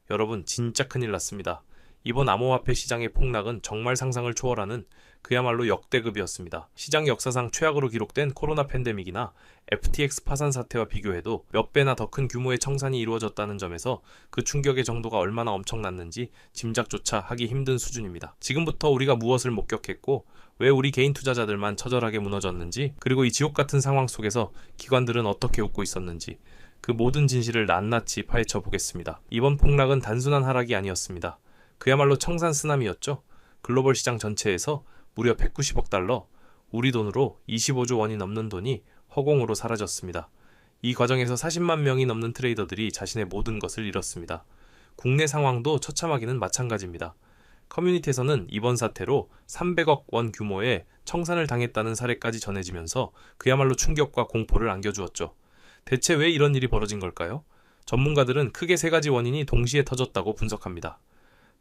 여러분 진짜 큰일 났습니다. 이번 암호화폐 시장의 폭락은 정말 상상을 초월하는 그야말로 역대급이었습니다. 시장 역사상 최악으로 기록된 코로나 팬데믹이나 FTX 파산 사태와 비교해도 몇 배나 더 큰 규모의 청산이 이루어졌다는 점에서 그 충격의 정도가 얼마나 엄청났는지 짐작조차 하기 힘든 수준입니다. 지금부터 우리가 무엇을 목격했고 왜 우리 개인 투자자들만 처절하게 무너졌는지, 그리고 이 지옥 같은 상황 속에서 기관들은 어떻게 웃고 있었는지, 그 모든 진실을 낱낱이 파헤쳐 보겠습니다. 이번 폭락은 단순한 하락이 아니었습니다. 그야말로 청산 쓰나미였죠. 글로벌 시장 전체에서 무려 190억 달러, 우리 돈으로 25조 원이 넘는 돈이 허공으로 사라졌습니다. 이 과정에서 40만 명이 넘는 트레이더들이 자신의 모든 것을 잃었습니다. 국내 상황도 처참하기는 마찬가지입니다. 커뮤니티에서는 이번 사태로 300억 원 규모의 청산을 당했다는 사례까지 전해지면서 그야말로 충격과 공포를 안겨주었죠. 대체 왜 이런 일이 벌어진 걸까요? 전문가들은 크게 세 가지 원인이 동시에 터졌다고 분석합니다.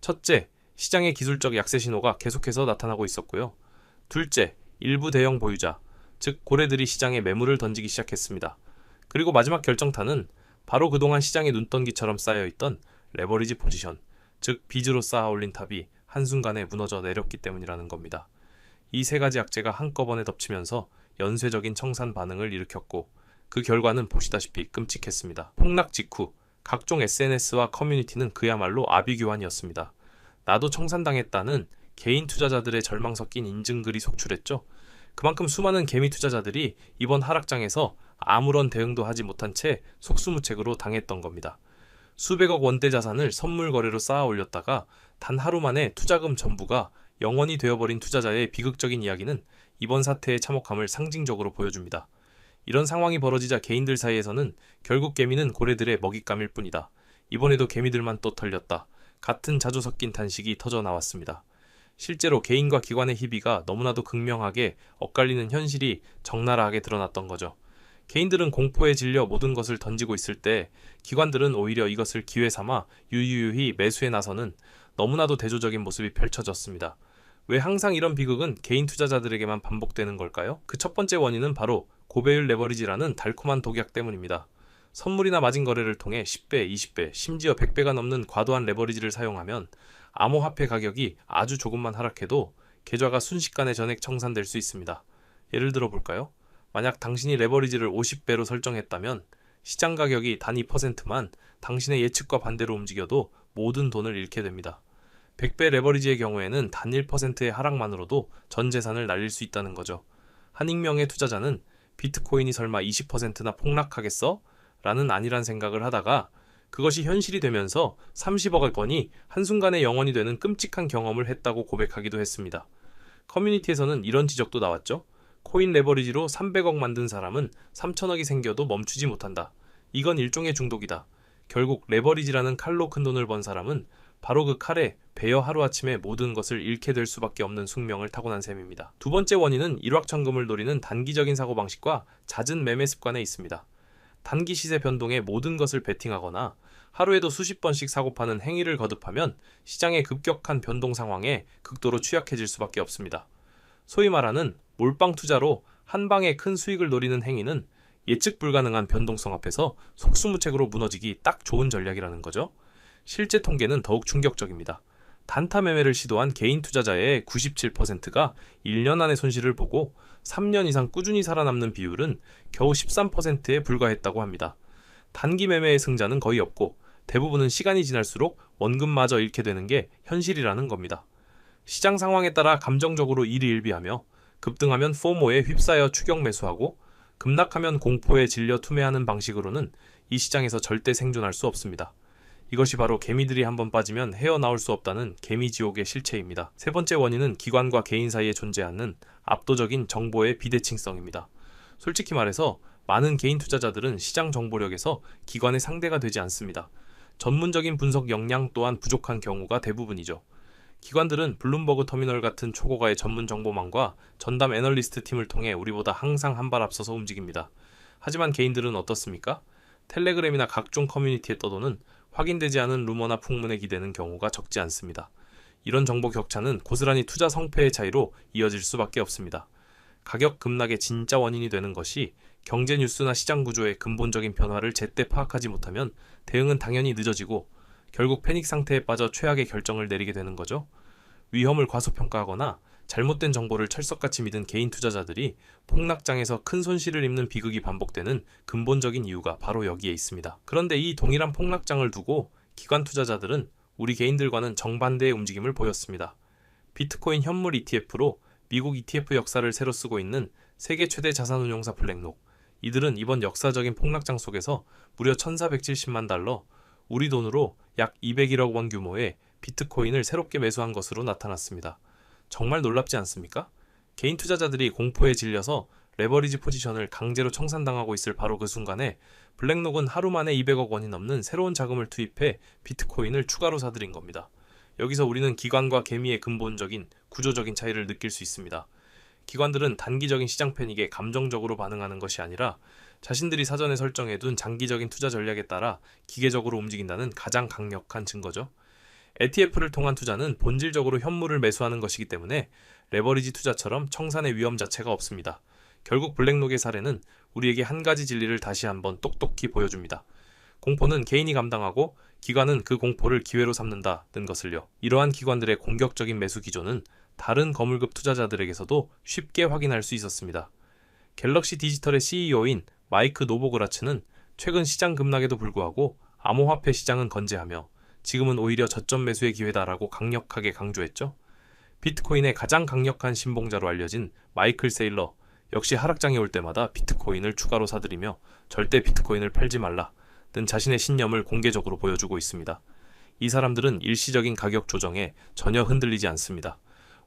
첫째, 시장의 기술적 약세 신호가 계속해서 나타나고 있었고요. 둘째, 일부 대형 보유자, 즉 고래들이 시장에 매물을 던지기 시작했습니다. 그리고 마지막 결정타는 바로 그동안 시장의 눈덩이처럼 쌓여있던 레버리지 포지션, 즉 빚으로 쌓아 올린 탑이 한순간에 무너져 내렸기 때문이라는 겁니다. 이 세 가지 악재가 한꺼번에 덮치면서 연쇄적인 청산 반응을 일으켰고, 그 결과는 보시다시피 끔찍했습니다. 폭락 직후 각종 SNS와 커뮤니티는 그야말로 아비규환이었습니다. 나도 청산당했다는 개인 투자자들의 절망 섞인 인증글이 속출했죠. 그만큼 수많은 개미 투자자들이 이번 하락장에서 아무런 대응도 하지 못한 채 속수무책으로 당했던 겁니다. 수백억 원대 자산을 선물 거래로 쌓아 올렸다가 단 하루 만에 투자금 전부가 영원이 되어버린 투자자의 비극적인 이야기는 이번 사태의 참혹함을 상징적으로 보여줍니다. 이런 상황이 벌어지자 개인들 사이에서는 결국 개미는 고래들의 먹잇감일 뿐이다. 이번에도 개미들만 또 털렸다. 같은 자주 섞인 단식이 터져 나왔습니다. 실제로 개인과 기관의 희비가 너무나도 극명하게 엇갈리는 현실이 적나라하게 드러났던 거죠. 개인들은 공포에 질려 모든 것을 던지고 있을 때 기관들은 오히려 이것을 기회 삼아 유유히 매수에 나서는 너무나도 대조적인 모습이 펼쳐졌습니다. 왜 항상 이런 비극은 개인 투자자들에게만 반복되는 걸까요? 그 첫 번째 원인은 바로 고배율 레버리지라는 달콤한 독약 때문입니다. 선물이나 마진 거래를 통해 10배, 20배, 심지어 100배가 넘는 과도한 레버리지를 사용하면 암호화폐 가격이 아주 조금만 하락해도 계좌가 순식간에 전액 청산될 수 있습니다. 예를 들어 볼까요? 만약 당신이 레버리지를 50배로 설정했다면 시장 가격이 단 2%만 당신의 예측과 반대로 움직여도 모든 돈을 잃게 됩니다. 100배 레버리지의 경우에는 단 1%의 하락만으로도 전 재산을 날릴 수 있다는 거죠. 한 익명의 투자자는 비트코인이 설마 20%나 폭락하겠어? 라는 안일한 생각을 하다가 그것이 현실이 되면서 30억 원이 한순간에 영원이 되는 끔찍한 경험을 했다고 고백하기도 했습니다. 커뮤니티에서는 이런 지적도 나왔죠. 코인 레버리지로 300억 만든 사람은 3천억이 생겨도 멈추지 못한다. 이건 일종의 중독이다. 결국 레버리지라는 칼로 큰 돈을 번 사람은 바로 그 칼에 베어 하루아침에 모든 것을 잃게 될 수밖에 없는 숙명을 타고난 셈입니다. 두 번째 원인은 일확천금을 노리는 단기적인 사고방식과 잦은 매매 습관에 있습니다. 단기 시세 변동에 모든 것을 베팅하거나 하루에도 수십 번씩 사고파는 행위를 거듭하면 시장의 급격한 변동 상황에 극도로 취약해질 수밖에 없습니다. 소위 말하는 몰빵 투자로 한 방에 큰 수익을 노리는 행위는 예측 불가능한 변동성 앞에서 속수무책으로 무너지기 딱 좋은 전략이라는 거죠. 실제 통계는 더욱 충격적입니다. 단타 매매를 시도한 개인 투자자의 97%가 1년 안에 손실을 보고 3년 이상 꾸준히 살아남는 비율은 겨우 13%에 불과했다고 합니다. 단기 매매의 승자는 거의 없고 대부분은 시간이 지날수록 원금마저 잃게 되는 게 현실이라는 겁니다. 시장 상황에 따라 감정적으로 일희일비하며 급등하면 포모에 휩싸여 추격 매수하고 급락하면 공포에 질려 투매하는 방식으로는 이 시장에서 절대 생존할 수 없습니다. 이것이 바로 개미들이 한번 빠지면 헤어나올 수 없다는 개미지옥의 실체입니다. 세 번째 원인은 기관과 개인 사이에 존재하는 압도적인 정보의 비대칭성입니다. 솔직히 말해서 많은 개인 투자자들은 시장 정보력에서 기관의 상대가 되지 않습니다. 전문적인 분석 역량 또한 부족한 경우가 대부분이죠. 기관들은 블룸버그 터미널 같은 초고가의 전문 정보망과 전담 애널리스트 팀을 통해 우리보다 항상 한 발 앞서서 움직입니다. 하지만 개인들은 어떻습니까? 텔레그램이나 각종 커뮤니티에 떠도는 확인되지 않은 루머나 풍문에 기대는 경우가 적지 않습니다. 이런 정보 격차는 고스란히 투자 성패의 차이로 이어질 수밖에 없습니다. 가격 급락의 진짜 원인이 되는 것이 경제 뉴스나 시장 구조의 근본적인 변화를 제때 파악하지 못하면 대응은 당연히 늦어지고 결국 패닉 상태에 빠져 최악의 결정을 내리게 되는 거죠. 위험을 과소평가하거나 잘못된 정보를 철석같이 믿은 개인 투자자들이 폭락장에서 큰 손실을 입는 비극이 반복되는 근본적인 이유가 바로 여기에 있습니다. 그런데 이 동일한 폭락장을 두고 기관 투자자들은 우리 개인들과는 정반대의 움직임을 보였습니다. 비트코인 현물 ETF로 미국 ETF 역사를 새로 쓰고 있는 세계 최대 자산운용사 블랙록. 이들은 이번 역사적인 폭락장 속에서 무려 1470만 달러, 우리 돈으로 약 201억 원 규모의 비트코인을 새롭게 매수한 것으로 나타났습니다. 정말 놀랍지 않습니까? 개인 투자자들이 공포에 질려서 레버리지 포지션을 강제로 청산당하고 있을 바로 그 순간에 블랙록은 하루 만에 200억 원이 넘는 새로운 자금을 투입해 비트코인을 추가로 사들인 겁니다. 여기서 우리는 기관과 개미의 근본적인 구조적인 차이를 느낄 수 있습니다. 기관들은 단기적인 시장 패닉에 감정적으로 반응하는 것이 아니라 자신들이 사전에 설정해둔 장기적인 투자 전략에 따라 기계적으로 움직인다는 가장 강력한 증거죠. ETF를 통한 투자는 본질적으로 현물을 매수하는 것이기 때문에 레버리지 투자처럼 청산의 위험 자체가 없습니다. 결국 블랙록의 사례는 우리에게 한 가지 진리를 다시 한번 똑똑히 보여줍니다. 공포는 개인이 감당하고 기관은 그 공포를 기회로 삼는다는 것을요. 이러한 기관들의 공격적인 매수 기조는 다른 거물급 투자자들에게서도 쉽게 확인할 수 있었습니다. 갤럭시 디지털의 CEO인 마이크 노보그라츠는 최근 시장 급락에도 불구하고 암호화폐 시장은 건재하며 지금은 오히려 저점 매수의 기회다라고 강력하게 강조했죠. 비트코인의 가장 강력한 신봉자로 알려진 마이클 세일러 역시 하락장이 올 때마다 비트코인을 추가로 사들이며 절대 비트코인을 팔지 말라는 자신의 신념을 공개적으로 보여주고 있습니다. 이 사람들은 일시적인 가격 조정에 전혀 흔들리지 않습니다.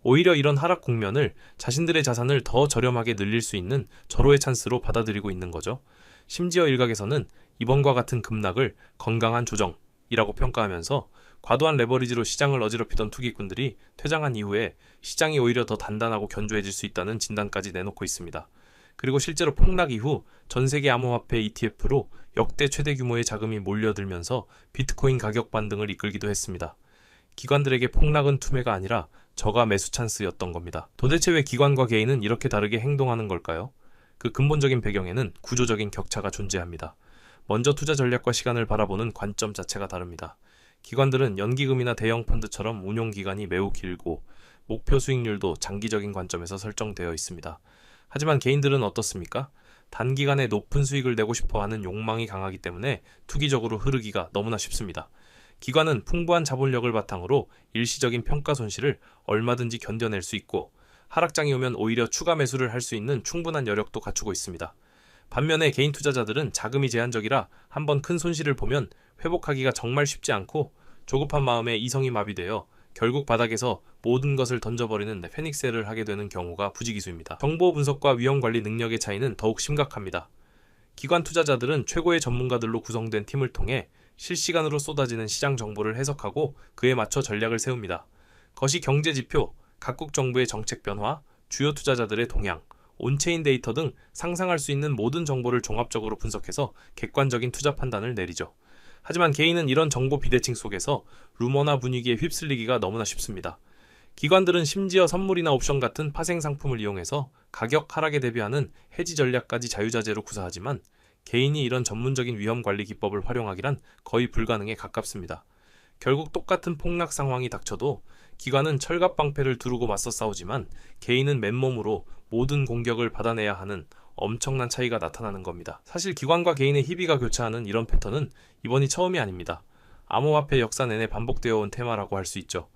오히려 이런 하락 국면을 자신들의 자산을 더 저렴하게 늘릴 수 있는 절호의 찬스로 받아들이고 있는 거죠. 심지어 일각에서는 이번과 같은 급락을 건강한 조정이라고 평가하면서 과도한 레버리지로 시장을 어지럽히던 투기꾼들이 퇴장한 이후에 시장이 오히려 더 단단하고 견조해질 수 있다는 진단까지 내놓고 있습니다. 그리고 실제로 폭락 이후 전 세계 암호화폐 ETF로 역대 최대 규모의 자금이 몰려들면서 비트코인 가격 반등을 이끌기도 했습니다. 기관들에게 폭락은 투매가 아니라 저가 매수 찬스였던 겁니다. 도대체 왜 기관과 개인은 이렇게 다르게 행동하는 걸까요? 그 근본적인 배경에는 구조적인 격차가 존재합니다. 먼저 투자 전략과 시간을 바라보는 관점 자체가 다릅니다. 기관들은 연기금이나 대형 펀드처럼 운용 기간이 매우 길고 목표 수익률도 장기적인 관점에서 설정되어 있습니다. 하지만 개인들은 어떻습니까? 단기간에 높은 수익을 내고 싶어하는 욕망이 강하기 때문에 투기적으로 흐르기가 너무나 쉽습니다. 기관은 풍부한 자본력을 바탕으로 일시적인 평가 손실을 얼마든지 견뎌낼 수 있고 하락장이 오면 오히려 추가 매수를 할 수 있는 충분한 여력도 갖추고 있습니다. 반면에 개인 투자자들은 자금이 제한적이라 한번 큰 손실을 보면 회복하기가 정말 쉽지 않고 조급한 마음에 이성이 마비되어 결국 바닥에서 모든 것을 던져버리는 패닉셀을 하게 되는 경우가 부지기수입니다. 정보 분석과 위험 관리 능력의 차이는 더욱 심각합니다. 기관 투자자들은 최고의 전문가들로 구성된 팀을 통해 실시간으로 쏟아지는 시장 정보를 해석하고 그에 맞춰 전략을 세웁니다. 거시 경제 지표, 각국 정부의 정책 변화, 주요 투자자들의 동향, 온체인 데이터 등 상상할 수 있는 모든 정보를 종합적으로 분석해서 객관적인 투자 판단을 내리죠. 하지만 개인은 이런 정보 비대칭 속에서 루머나 분위기에 휩쓸리기가 너무나 쉽습니다. 기관들은 심지어 선물이나 옵션 같은 파생 상품을 이용해서 가격 하락에 대비하는 해지 전략까지 자유자재로 구사하지만 개인이 이런 전문적인 위험 관리 기법을 활용하기란 거의 불가능에 가깝습니다. 결국 똑같은 폭락 상황이 닥쳐도 기관은 철갑방패를 두르고 맞서 싸우지만 개인은 맨몸으로 모든 공격을 받아내야 하는 엄청난 차이가 나타나는 겁니다. 사실 기관과 개인의 희비가 교차하는 이런 패턴은 이번이 처음이 아닙니다. 암호화폐 역사 내내 반복되어 온 테마라고 할 수 있죠.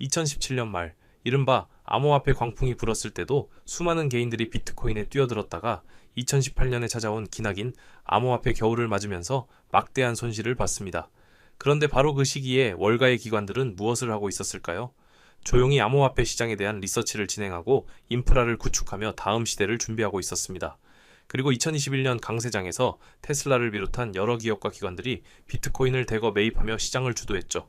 2017년 말 이른바 암호화폐 광풍이 불었을 때도 수많은 개인들이 비트코인에 뛰어들었다가 2018년에 찾아온 기나긴 암호화폐 겨울을 맞으면서 막대한 손실을 봤습니다. 그런데 바로 그 시기에 월가의 기관들은 무엇을 하고 있었을까요? 조용히 암호화폐 시장에 대한 리서치를 진행하고 인프라를 구축하며 다음 시대를 준비하고 있었습니다. 그리고 2021년 강세장에서 테슬라를 비롯한 여러 기업과 기관들이 비트코인을 대거 매입하며 시장을 주도했죠.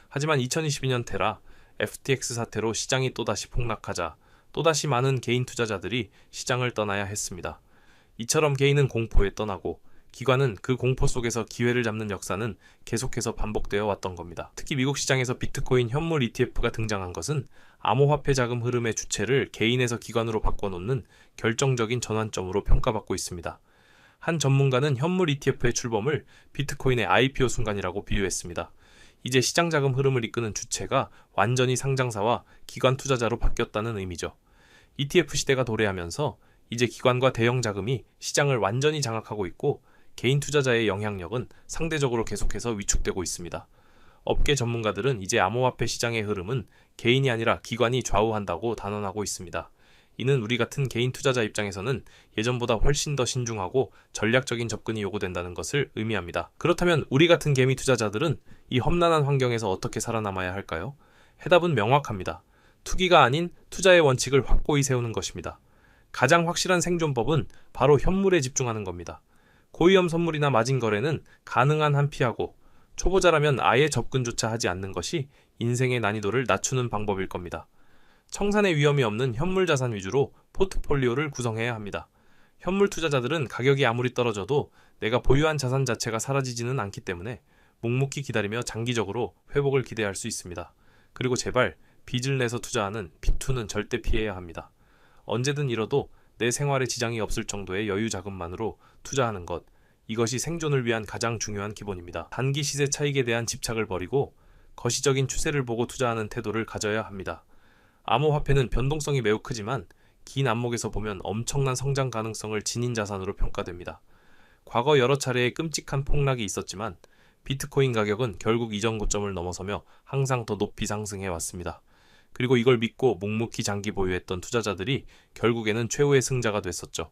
하지만 2022년 테라, FTX 사태로 시장이 또다시 폭락하자 또다시 많은 개인 투자자들이 시장을 떠나야 했습니다. 이처럼 개인은 공포에 떠나고 기관은 그 공포 속에서 기회를 잡는 역사는 계속해서 반복되어 왔던 겁니다. 특히 미국 시장에서 비트코인 현물 ETF가 등장한 것은 암호화폐 자금 흐름의 주체를 개인에서 기관으로 바꿔놓는 결정적인 전환점으로 평가받고 있습니다. 한 전문가는 현물 ETF의 출범을 비트코인의 IPO 순간이라고 비유했습니다. 이제 시장 자금 흐름을 이끄는 주체가 완전히 상장사와 기관 투자자로 바뀌었다는 의미죠. ETF 시대가 도래하면서 이제 기관과 대형 자금이 시장을 완전히 장악하고 있고 개인 투자자의 영향력은 상대적으로 계속해서 위축되고 있습니다. 업계 전문가들은 이제 암호화폐 시장의 흐름은 개인이 아니라 기관이 좌우한다고 단언하고 있습니다. 이는 우리 같은 개인 투자자 입장에서는 예전보다 훨씬 더 신중하고 전략적인 접근이 요구된다는 것을 의미합니다. 그렇다면 우리 같은 개미 투자자들은 이 험난한 환경에서 어떻게 살아남아야 할까요? 해답은 명확합니다. 투기가 아닌 투자의 원칙을 확고히 세우는 것입니다. 가장 확실한 생존법은 바로 현물에 집중하는 겁니다. 고위험 선물이나 마진 거래는 가능한 한 피하고 초보자라면 아예 접근조차 하지 않는 것이 인생의 난이도를 낮추는 방법일 겁니다. 청산의 위험이 없는 현물 자산 위주로 포트폴리오를 구성해야 합니다. 현물 투자자들은 가격이 아무리 떨어져도 내가 보유한 자산 자체가 사라지지는 않기 때문에 묵묵히 기다리며 장기적으로 회복을 기대할 수 있습니다. 그리고 제발 빚을 내서 투자하는 빚투는 절대 피해야 합니다. 언제든 잃어도 내 생활에 지장이 없을 정도의 여유 자금만으로 투자하는 것, 이것이 생존을 위한 가장 중요한 기본입니다. 단기 시세 차익에 대한 집착을 버리고 거시적인 추세를 보고 투자하는 태도를 가져야 합니다. 암호화폐는 변동성이 매우 크지만 긴 안목에서 보면 엄청난 성장 가능성을 지닌 자산으로 평가됩니다. 과거 여러 차례의 끔찍한 폭락이 있었지만 비트코인 가격은 결국 이전 고점을 넘어서며 항상 더 높이 상승해 왔습니다. 그리고 이걸 믿고 묵묵히 장기 보유했던 투자자들이 결국에는 최후의 승자가 됐었죠.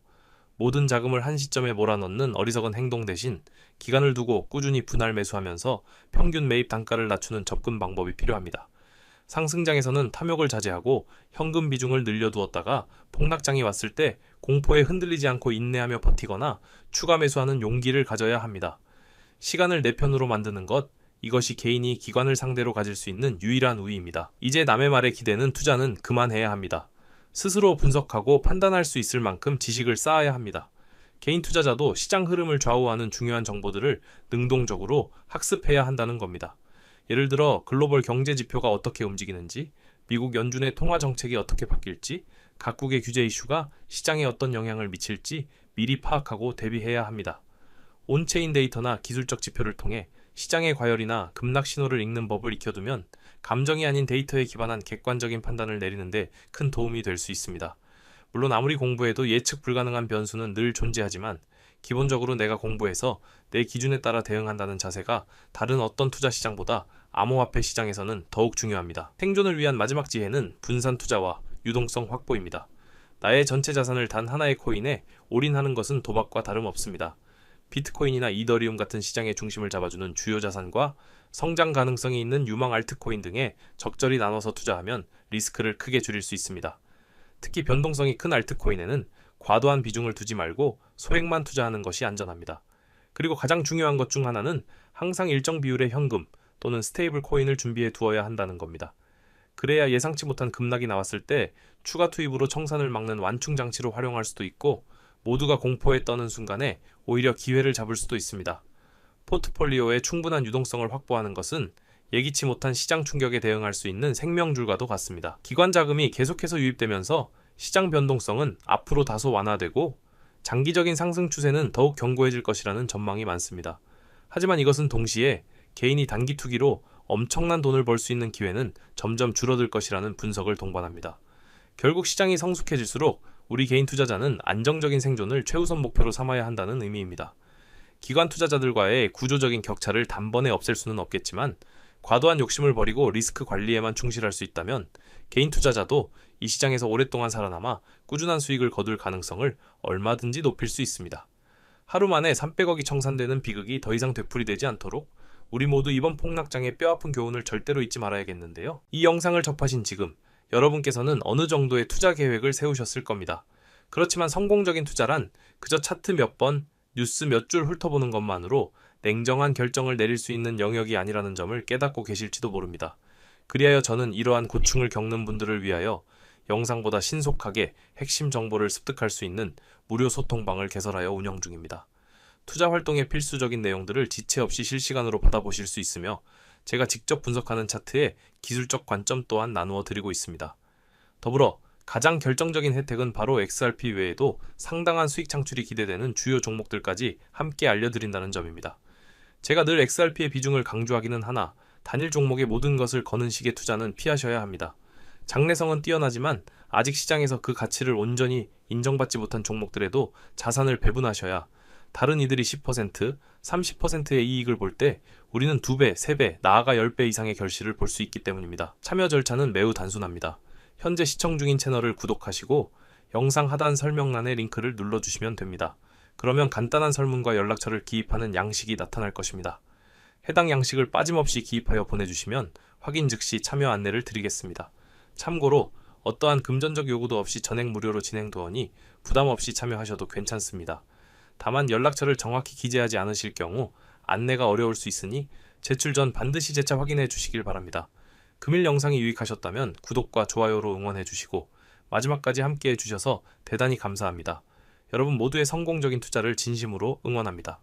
모든 자금을 한 시점에 몰아넣는 어리석은 행동 대신 기간을 두고 꾸준히 분할 매수하면서 평균 매입 단가를 낮추는 접근 방법이 필요합니다. 상승장에서는 탐욕을 자제하고 현금 비중을 늘려두었다가 폭락장이 왔을 때 공포에 흔들리지 않고 인내하며 버티거나 추가 매수하는 용기를 가져야 합니다. 시간을 내 편으로 만드는 것, 이것이 개인이 기관을 상대로 가질 수 있는 유일한 우위입니다. 이제 남의 말에 기대는 투자는 그만해야 합니다. 스스로 분석하고 판단할 수 있을 만큼 지식을 쌓아야 합니다. 개인 투자자도 시장 흐름을 좌우하는 중요한 정보들을 능동적으로 학습해야 한다는 겁니다. 예를 들어 글로벌 경제 지표가 어떻게 움직이는지, 미국 연준의 통화 정책이 어떻게 바뀔지, 각국의 규제 이슈가 시장에 어떤 영향을 미칠지 미리 파악하고 대비해야 합니다. 온체인 데이터나 기술적 지표를 통해 시장의 과열이나 급락 신호를 읽는 법을 익혀두면 감정이 아닌 데이터에 기반한 객관적인 판단을 내리는데 큰 도움이 될 수 있습니다. 물론 아무리 공부해도 예측 불가능한 변수는 늘 존재하지만 기본적으로 내가 공부해서 내 기준에 따라 대응한다는 자세가 다른 어떤 투자 시장보다 암호화폐 시장에서는 더욱 중요합니다. 생존을 위한 마지막 지혜는 분산 투자와 유동성 확보입니다. 나의 전체 자산을 단 하나의 코인에 올인하는 것은 도박과 다름없습니다. 비트코인이나 이더리움 같은 시장의 중심을 잡아주는 주요 자산과 성장 가능성이 있는 유망 알트코인 등에 적절히 나눠서 투자하면 리스크를 크게 줄일 수 있습니다. 특히 변동성이 큰 알트코인에는 과도한 비중을 두지 말고 소액만 투자하는 것이 안전합니다. 그리고 가장 중요한 것 중 하나는 항상 일정 비율의 현금 또는 스테이블 코인을 준비해 두어야 한다는 겁니다. 그래야 예상치 못한 급락이 나왔을 때 추가 투입으로 청산을 막는 완충 장치로 활용할 수도 있고 모두가 공포에 떠는 순간에 오히려 기회를 잡을 수도 있습니다. 포트폴리오에 충분한 유동성을 확보하는 것은 예기치 못한 시장 충격에 대응할 수 있는 생명줄과도 같습니다. 기관 자금이 계속해서 유입되면서 시장 변동성은 앞으로 다소 완화되고 장기적인 상승 추세는 더욱 견고해질 것이라는 전망이 많습니다. 하지만 이것은 동시에 개인이 단기 투기로 엄청난 돈을 벌 수 있는 기회는 점점 줄어들 것이라는 분석을 동반합니다. 결국 시장이 성숙해질수록 우리 개인 투자자는 안정적인 생존을 최우선 목표로 삼아야 한다는 의미입니다. 기관 투자자들과의 구조적인 격차를 단번에 없앨 수는 없겠지만 과도한 욕심을 버리고 리스크 관리에만 충실할 수 있다면 개인 투자자도 이 시장에서 오랫동안 살아남아 꾸준한 수익을 거둘 가능성을 얼마든지 높일 수 있습니다. 하루 만에 300억이 청산되는 비극이 더 이상 되풀이되지 않도록 우리 모두 이번 폭락장의 뼈아픈 교훈을 절대로 잊지 말아야겠는데요. 이 영상을 접하신 지금 여러분께서는 어느 정도의 투자 계획을 세우셨을 겁니다. 그렇지만 성공적인 투자란 그저 차트 몇 번, 뉴스 몇 줄 훑어보는 것만으로 냉정한 결정을 내릴 수 있는 영역이 아니라는 점을 깨닫고 계실지도 모릅니다. 그리하여 저는 이러한 고충을 겪는 분들을 위하여 영상보다 신속하게 핵심 정보를 습득할 수 있는 무료 소통방을 개설하여 운영 중입니다. 투자 활동에 필수적인 내용들을 지체 없이 실시간으로 받아보실 수 있으며 제가 직접 분석하는 차트에 기술적 관점 또한 나누어 드리고 있습니다. 더불어 가장 결정적인 혜택은 바로 XRP 외에도 상당한 수익 창출이 기대되는 주요 종목들까지 함께 알려드린다는 점입니다. 제가 늘 XRP의 비중을 강조하기는 하나 단일 종목의 모든 것을 거는 식의 투자는 피하셔야 합니다. 장래성은 뛰어나지만 아직 시장에서 그 가치를 온전히 인정받지 못한 종목들에도 자산을 배분하셔야 다른 이들이 10%, 30%의 이익을 볼 때 우리는 2배, 3배, 나아가 10배 이상의 결실을 볼 수 있기 때문입니다. 참여 절차는 매우 단순합니다. 현재 시청 중인 채널을 구독하시고 영상 하단 설명란에 링크를 눌러주시면 됩니다. 그러면 간단한 설문과 연락처를 기입하는 양식이 나타날 것입니다. 해당 양식을 빠짐없이 기입하여 보내주시면 확인 즉시 참여 안내를 드리겠습니다. 참고로 어떠한 금전적 요구도 없이 전액 무료로 진행되오니 부담 없이 참여하셔도 괜찮습니다. 다만 연락처를 정확히 기재하지 않으실 경우 안내가 어려울 수 있으니 제출 전 반드시 재차 확인해 주시길 바랍니다. 금일 영상이 유익하셨다면 구독과 좋아요로 응원해 주시고 마지막까지 함께 해주셔서 대단히 감사합니다. 여러분 모두의 성공적인 투자를 진심으로 응원합니다.